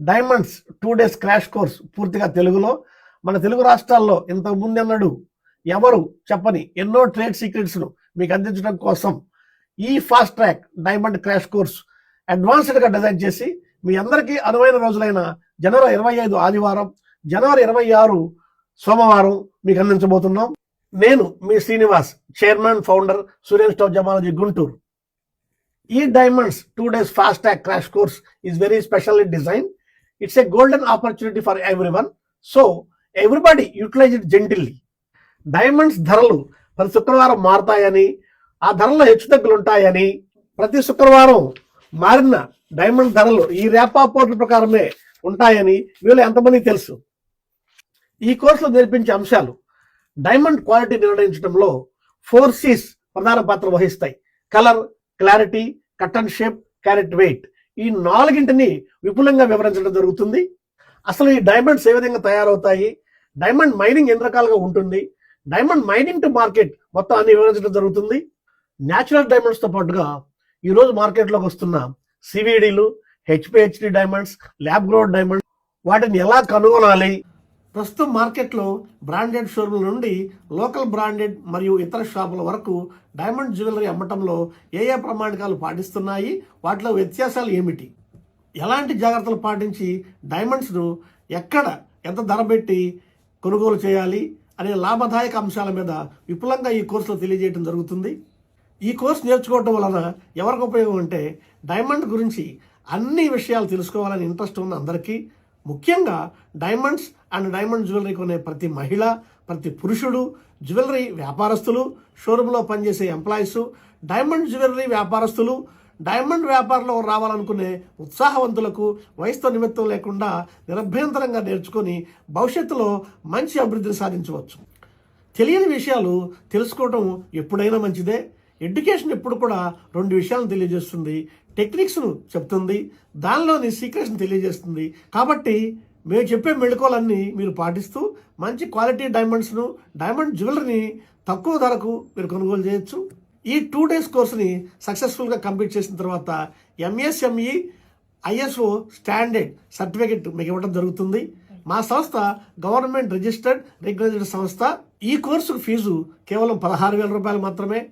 Diamonds 2 days crash course పూర్తిగా తెలుగులో. మన తెలుగు రాష్ట్రాల్లో ఇంతకు ముందెన్నడు ఎవరు చెప్పని ఎన్నో ట్రేడ్ సీక్రెట్స్ను మీకు అందించడం కోసం ఈ fast track diamond crash course అడ్వాన్స్డ్గా డిజైన్ చేసి మీ అందరికీ అనువైన రోజులైన జనవరి 25 ఆదివారం, జనవరి 26 సోమవారం మీకు అందించబోతున్నాం. నేను మీ శ్రీనివాస్, చైర్మన్ ఫౌండర్ సూర్యన్ స్టవ్ జమాలజీ గుంటూరు. ఈ diamonds 2 days fast track crash course is very specially design. It's a golden opportunity for everyone, so everybody utilize it gently. Diamonds ధరలు ప్రతి శుక్రవారం మారుతాయని, ఆ ధరల్లో హెచ్చుతగ్గులు ఉంటాయని, ప్రతి శుక్రవారం మారిన డైమండ్ ధరలు ఈ ర్యాపా పోర్టల్ ప్రకారమే ఉంటాయని మీలో ఎంతమందికి తెలుసు? ఈ కోర్సులో నేర్పించే అంశాలు డైమండ్ క్వాలిటీ నిర్ణయించడంలో 4 C's ప్రధాన పాత్ర వహిస్తాయి. Colour, clarity, cut and shape, carat weight. ఈ 4ంటిని విపులంగా వివరించడం జరుగుతుంది. అసలు ఈ డైమండ్స్ ఏ విధంగా తయారవుతాయి, డైమండ్ మైనింగ్ ఎన్ని రకాలుగా ఉంటుంది, డైమండ్ మైనింగ్ టు మార్కెట్ మొత్తం అన్ని వివరించడం జరుగుతుంది. న్యాచురల్ డైమండ్స్తో పాటుగా ఈరోజు మార్కెట్లోకి వస్తున్న సివిడీలు, హెచ్పిహెచ్డి డైమండ్స్, ల్యాబ్ గ్రోడ్ డైమండ్స్, వాటిని ఎలా కనుగొనాలి, ప్రస్తుతం మార్కెట్లో బ్రాండెడ్ షోరూమ్ల నుండి లోకల్ బ్రాండెడ్ మరియు ఇతర షాపుల వరకు డైమండ్ జ్యువెలరీ అమ్మటంలో ఏ ఏ ప్రమాణికాలు పాటిస్తున్నాయి, వాటిలో వ్యత్యాసాలు ఏమిటి, ఎలాంటి జాగ్రత్తలు పాటించి డైమండ్స్ను ఎక్కడ ఎంత ధర పెట్టి కొనుగోలు చేయాలి అనే లాభదాయక అంశాల మీద విపులంగా ఈ కోర్సులో తెలియజేయడం జరుగుతుంది. ఈ కోర్సు నేర్చుకోవటం వలన ఎవరికి ఉపయోగం అంటే, డైమండ్ గురించి అన్ని విషయాలు తెలుసుకోవాలని ఇంట్రెస్ట్ ఉన్న అందరికీ, ముఖ్యంగా డైమండ్స్ అండ్ డైమండ్ జ్యువెలరీ కొనే ప్రతి మహిళ, ప్రతి పురుషుడు, జ్యువెలరీ వ్యాపారస్తులు, షోరూంలో పనిచేసే ఎంప్లాయీస్, డైమండ్ జ్యువెలరీ వ్యాపారస్తులు, డైమండ్ వ్యాపారంలో రావాలనుకునే ఉత్సాహవంతులకు వయసుతో నిమిత్తం లేకుండా నిరభ్యంతరంగా నేర్చుకొని భవిష్యత్తులో మంచి అభివృద్ధిని సాధించవచ్చు. తెలియని విషయాలు తెలుసుకోవడం ఎప్పుడైనా మంచిదే. ఎడ్యుకేషన్ ఎప్పుడు కూడా 2 విషయాలను తెలియజేస్తుంది. టెక్నిక్స్ను చెప్తుంది, దానిలోని సీక్రెట్స్ని తెలియజేస్తుంది. కాబట్టి మేము చెప్పే మెళకువలన్నీ మీరు పాటిస్తూ మంచి క్వాలిటీ డైమండ్స్ను, డైమండ్ జ్యువెలరీని తక్కువ ధరకు మీరు కొనుగోలు చేయొచ్చు. ఈ 2 days కోర్సుని సక్సెస్ఫుల్గా కంప్లీట్ చేసిన తర్వాత ఎంఎస్ఎంఈ ఐఎస్ఓ స్టాండర్డ్ సర్టిఫికెట్ మీకు ఇవ్వడం జరుగుతుంది. మా సంస్థ గవర్నమెంట్ రిజిస్టర్డ్ రికగ్నైజ్డ్ సంస్థ. ఈ కోర్సుకు ఫీజు కేవలం 16,000 రూపాయలు మాత్రమే.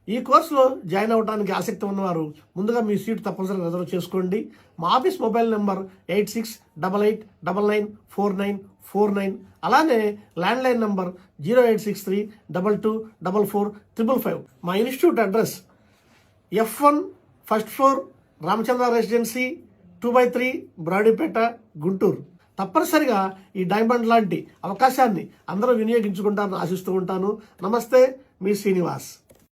ఈ కోర్సులో జాయిన్ అవ్వడానికి ఆసక్తి ఉన్నవారు ముందుగా మీ సీటు తప్పనిసరిగా రిజర్వ్ చేసుకోండి. మా ఆఫీస్ మొబైల్ నెంబర్ 8688994949, అలానే ల్యాండ్లైన్ నంబర్ 0863224455. మా institute address F1 first floor Ramachandra residency 2/3 Brodipet Guntur. తప్పనిసరిగా ఈ డైమండ్ లాంటి అవకాశాన్ని అందరూ వినియోగించుకుంటారని ఆశిస్తూ ఉంటాను. నమస్తే, మీ శ్రీనివాస్.